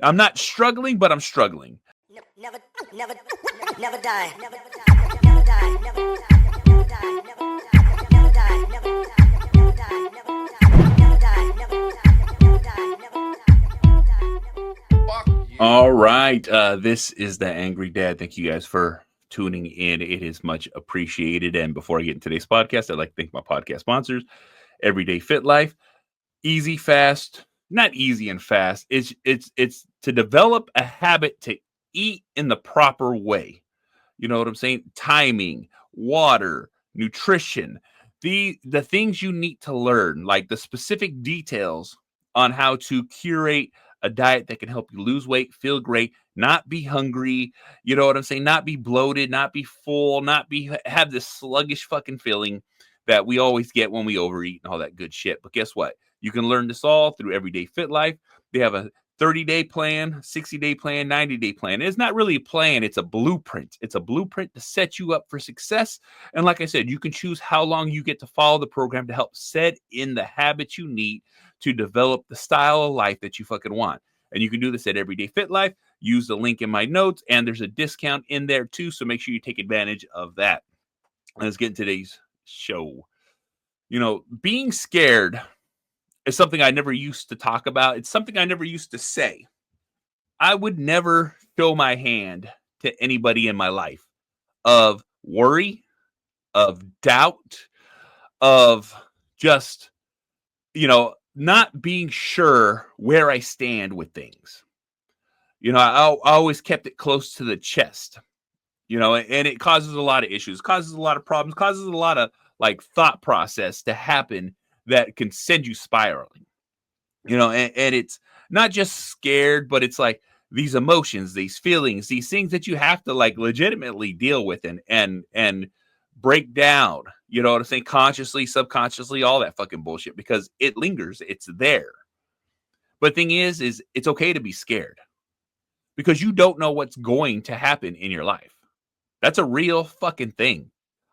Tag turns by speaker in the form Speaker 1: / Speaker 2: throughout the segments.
Speaker 1: I'm not struggling, but I'm struggling.
Speaker 2: Never, never, never die. Never die. Never die. Never die. Never die. Never die. Never die. Never die. Never die. Never die. Never die. Never die.
Speaker 1: All right. This is the Angry Dad. Thank you guys for tuning in. It is much appreciated. And before I get into today's podcast, I'd like to thank my podcast sponsors, Everyday Fit Life. Easy, fast, not easy and fast. It's to develop a habit to eat in the proper way. You know what I'm saying? Timing, water, nutrition, the things you need to learn, like the specific details on how to curate a diet that can help you lose weight, feel great, not be hungry, you know what I'm saying? Not be bloated, not be full, not be have this sluggish fucking feeling that we always get when we overeat and all that good shit. But guess what? You can learn this all through Everyday Fit Life. They have a 30-day plan, 60-day plan, 90-day plan. It's not really a plan. It's a blueprint. It's a blueprint to set you up for success. And like I said, you can choose how long you get to follow the program to help set in the habits you need to develop the style of life that you fucking want. And you can do this at Everyday Fit Life. Use the link in my notes, and there's a discount in there too. So make sure you take advantage of that. Let's get into today's show. You know, being scared is something I never used to talk about. It's something I never used to say. I would never show my hand to anybody in my life of worry, of doubt, of just, not being sure where I stand with things. I always kept it close to the chest, and it causes a lot of issues, causes a lot of problems, causes a lot of like thought process to happen that can send you spiraling, and it's not just scared, but it's like these emotions, these feelings, these things that you have to like legitimately deal with and break down, you know what I'm saying? Consciously, subconsciously, all that fucking bullshit, because it lingers, it's there. But the thing is it's okay to be scared because you don't know what's going to happen in your life. That's a real fucking thing.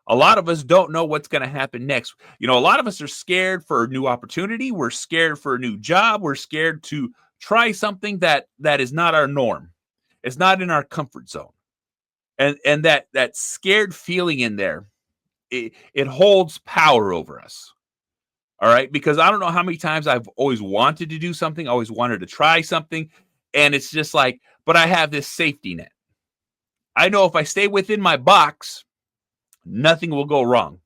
Speaker 1: A lot of us don't know what's going to happen next. A lot of us are scared for a new opportunity. We're scared for a new job. We're scared to try something that is not our norm. It's not in our comfort zone. And that scared feeling in there, it holds power over us. All right? Because I don't know how many times I've always wanted to do something, always wanted to try something, and it's just like, but I have this safety net. I know if I stay within my box, nothing will go wrong.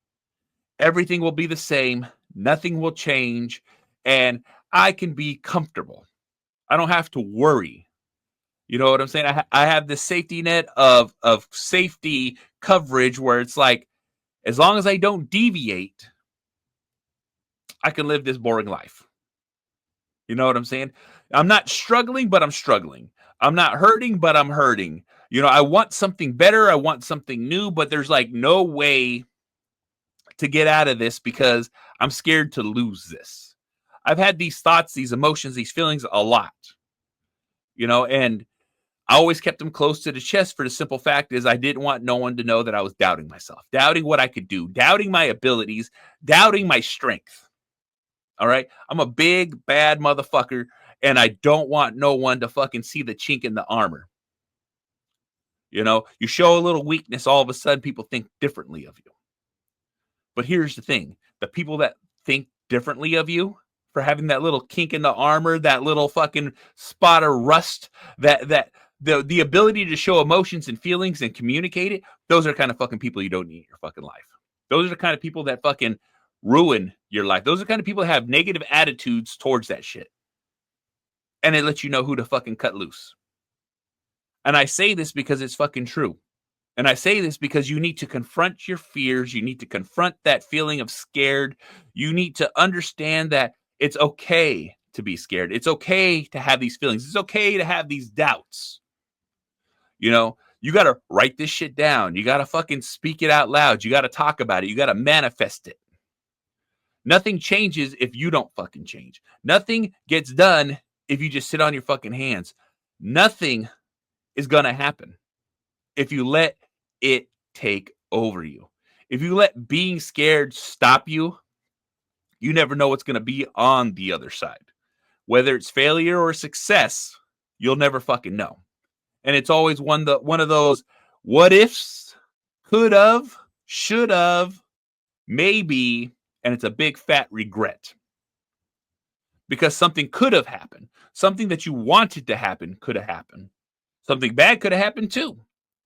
Speaker 1: Everything will be the same. Nothing will change. And I can be comfortable. I don't have to worry. You know what I'm saying? I have this safety net of safety coverage where it's like, as long as I don't deviate, I can live this boring life. You know what I'm saying? I'm not struggling, but I'm struggling. I'm not hurting, but I'm hurting. I want something better. I want something new, but there's like no way to get out of this because I'm scared to lose this. I've had these thoughts, these emotions, these feelings a lot, and I always kept them close to the chest for the simple fact is I didn't want no one to know that I was doubting myself, doubting what I could do, doubting my abilities, doubting my strength. All right. I'm a big, bad motherfucker, and I don't want no one to fucking see the chink in the armor. You show a little weakness, all of a sudden people think differently of you. But here's the thing. The people that think differently of you for having that little kink in the armor, that little fucking spot of rust, that the ability to show emotions and feelings and communicate it, those are the kind of fucking people you don't need in your fucking life. Those are the kind of people that fucking ruin your life. Those are the kind of people that have negative attitudes towards that shit. And it lets you know who to fucking cut loose. And I say this because it's fucking true. And I say this because you need to confront your fears. You need to confront that feeling of scared. You need to understand that it's okay to be scared. It's okay to have these feelings. It's okay to have these doubts. You got to write this shit down. You got to fucking speak it out loud. You got to talk about it. You got to manifest it. Nothing changes if you don't fucking change. Nothing gets done if you just sit on your fucking hands. Nothing is going to happen if you let it take over you. If you let being scared stop you, you never know what's going to be on the other side. Whether it's failure or success, You'll never fucking know. And it's always one of those what ifs, could have, should have, maybe, and it's a big fat regret. Because something could have happened. Something that you wanted to happen could have happened. Something bad could have happened too.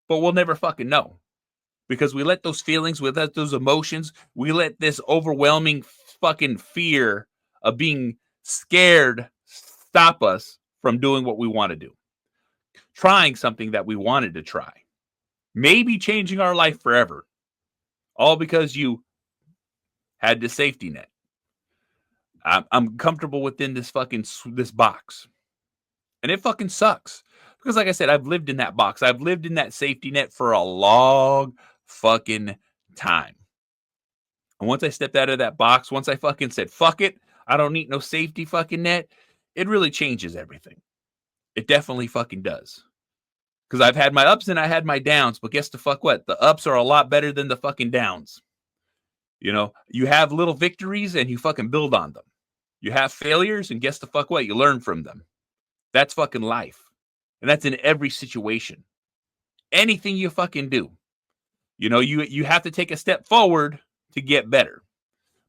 Speaker 1: But we'll never fucking know. Because we let those feelings, we let those emotions, we let this overwhelming fucking fear of being scared stop us from doing what we want to do. Trying something that we wanted to try. Maybe changing our life forever. All because you had this safety net. I'm comfortable within this box. And it fucking sucks. Because like I said, I've lived in that box. I've lived in that safety net for a long fucking time. And once I stepped out of that box, once I fucking said, fuck it, I don't need no safety fucking net, it really changes everything. It definitely fucking does. Because I've had my ups and I had my downs, but guess the fuck what? The ups are a lot better than the fucking downs. You know, you have little victories and you fucking build on them. You have failures and guess the fuck what? You learn from them. That's fucking life. And that's in every situation. Anything you fucking do. You know, you have to take a step forward to get better.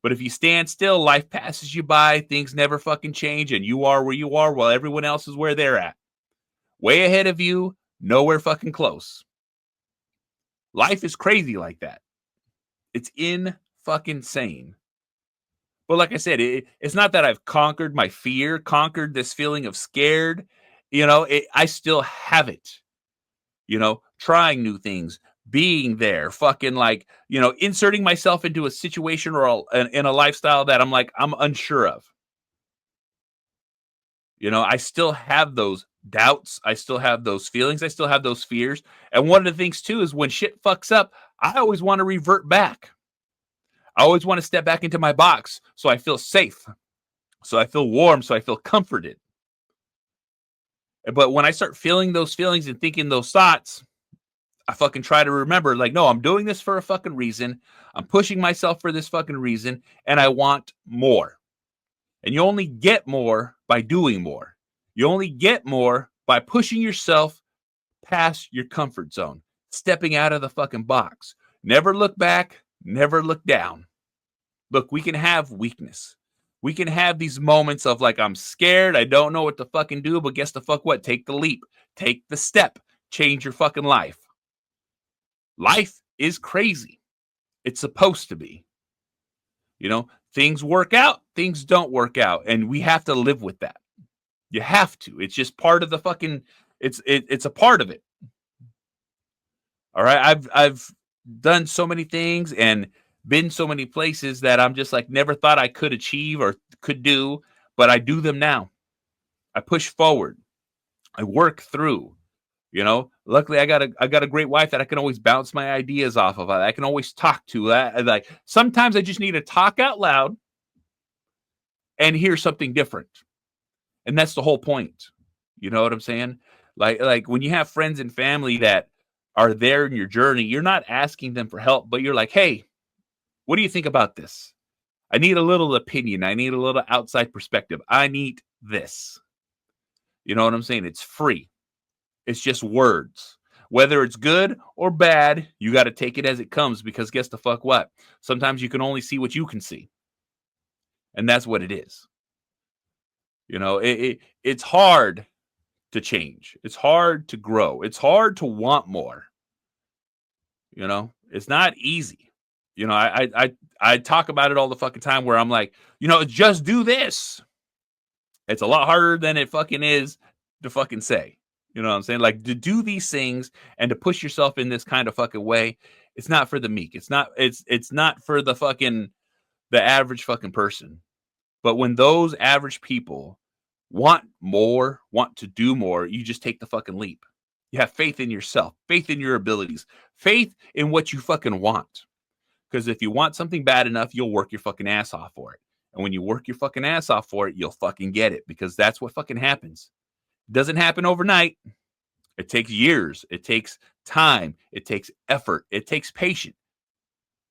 Speaker 1: But if you stand still, life passes you by, things never fucking change, and you are where you are while everyone else is where they're at. Way ahead of you, nowhere fucking close. Life is crazy like that. It's in fucking sane. But like I said, it's not that I've conquered my fear, conquered this feeling of scared. You know, I still have it. You know, trying new things, being there, fucking like, you know, inserting myself into a situation or in a lifestyle that I'm unsure of. You know, I still have those doubts. I still have those feelings. I still have those fears. And one of the things too is when shit fucks up, I always want to revert back. I always want to step back into my box so I feel safe, so I feel warm, so I feel comforted. But when I start feeling those feelings and thinking those thoughts, I fucking try to remember, like, no, I'm doing this for a fucking reason. I'm pushing myself for this fucking reason, and I want more. And you only get more by doing more. You only get more by pushing yourself past your comfort zone, stepping out of the fucking box. Never look back, never look down. Look, we can have weakness. We can have these moments of like, I'm scared, I don't know what to fucking do, but guess the fuck what? Take the leap, take the step, change your fucking life. Life is crazy. It's supposed to be. You know, things work out, things don't work out, and we have to live with that. You have to. It's just part of the fucking. It's a part of it. All right, I've done so many things and been so many places that I'm just like never thought I could achieve or could do, but I do them now. I push forward. I work through. You know, luckily I got a great wife that I can always bounce my ideas off of. I can always talk to. Like sometimes I just need to talk out loud and hear something different, and that's the whole point. You know what I'm saying? Like when you have friends and family that are there in your journey, you're not asking them for help, but you're like, hey, what do you think about this? I need a little opinion. I need a little outside perspective. I need this. You know what I'm saying? It's free. It's just words. Whether it's good or bad, you got to take it as it comes because guess the fuck what? Sometimes you can only see what you can see. And that's what it is. You know, it's hard to change. It's hard to grow. It's hard to want more. You know, it's not easy. You know, I talk about it all the fucking time where I'm like, you know, just do this. It's a lot harder than it fucking is to fucking say. You know what I'm saying? Like to do these things and to push yourself in this kind of fucking way, it's not for the meek. It's not for the average fucking person. But when those average people want more, want to do more, you just take the fucking leap. You have faith in yourself, faith in your abilities, faith in what you fucking want. Because if you want something bad enough, you'll work your fucking ass off for it. And when you work your fucking ass off for it, you'll fucking get it because that's what fucking happens. It doesn't happen overnight. It takes years. It takes time. It takes effort. It takes patience.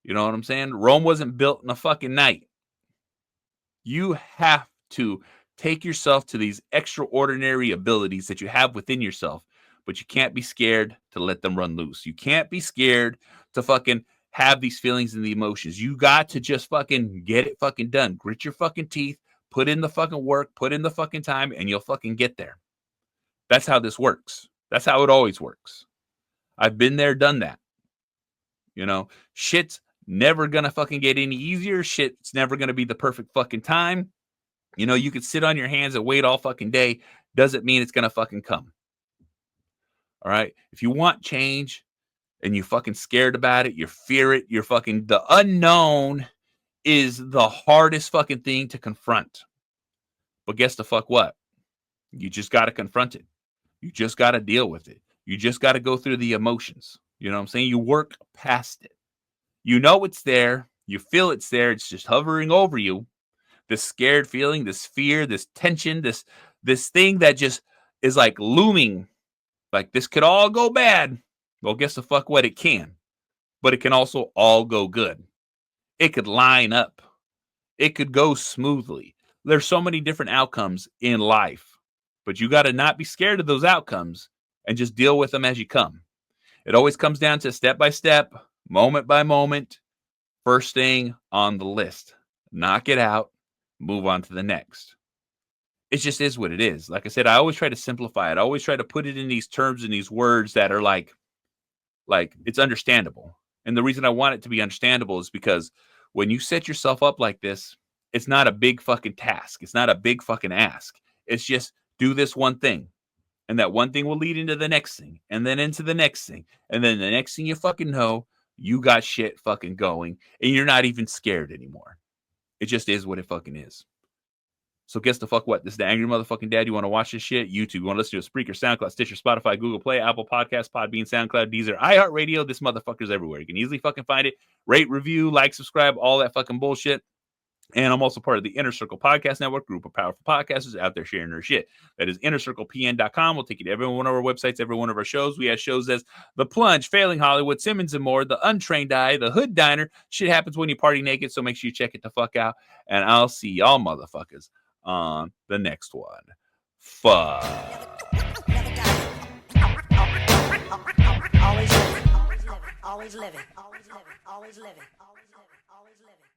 Speaker 1: You know what I'm saying? Rome wasn't built in a fucking night. You have to Take yourself to these extraordinary abilities that you have within yourself, but you can't be scared to let them run loose. You can't be scared to fucking have these feelings and the emotions. You got to just fucking get it fucking done. Grit your fucking teeth, put in the fucking work, put in the fucking time, and you'll fucking get there. That's how this works. That's how it always works. I've been there, done that. You know, shit's never gonna fucking get any easier. Shit's never gonna be the perfect fucking time. You know, you could sit on your hands and wait all fucking day. Doesn't mean it's gonna fucking come. All right. If you want change and you fucking scared about it, you fear it, you're fucking the unknown is the hardest fucking thing to confront. But guess the fuck what? You just gotta confront it. You just gotta deal with it. You just gotta go through the emotions. You know what I'm saying? You work past it. You know it's there. You feel it's there. It's just hovering over you. This scared feeling, this fear, this tension, this thing that just is like looming, like this could all go bad. Well, guess the fuck what? It can, but it can also all go good. It could line up. It could go smoothly. There's so many different outcomes in life, but you got to not be scared of those outcomes and just deal with them as you come. It always comes down to step by step, moment by moment, first thing on the list. Knock it out, move on to the next. It just is what it is. Like I said, I always try to simplify it. I always try to put it in these terms and these words that are like it's understandable. And the reason I want it to be understandable is because when you set yourself up like this, it's not a big fucking task. It's not a big fucking ask. It's just do this one thing. And that one thing will lead into the next thing, and then into the next thing. And then the next thing you fucking know, you got shit fucking going, and you're not even scared anymore. It just is what it fucking is. So guess the fuck what? This is the Angry Motherfucking Dad. You want to watch this shit? YouTube. You want to listen to a Spreaker, SoundCloud, Stitcher, Spotify, Google Play, Apple Podcasts, Podbean, SoundCloud, Deezer, iHeartRadio. This motherfucker's everywhere. You can easily fucking find it. Rate, review, like, subscribe, all that fucking bullshit. And I'm also part of the Inner Circle Podcast Network, group of powerful podcasters out there sharing their shit. That is innercirclepn.com. We'll take you to every one of our websites, every one of our shows. We have shows as The Plunge, Failing Hollywood, Simmons and More, The Untrained Eye, The Hood Diner. Shit happens when you party naked, so make sure you check it the fuck out. And I'll see y'all motherfuckers on the next one. Fuck.
Speaker 2: Always living, always living, always living, always living, always living, always living.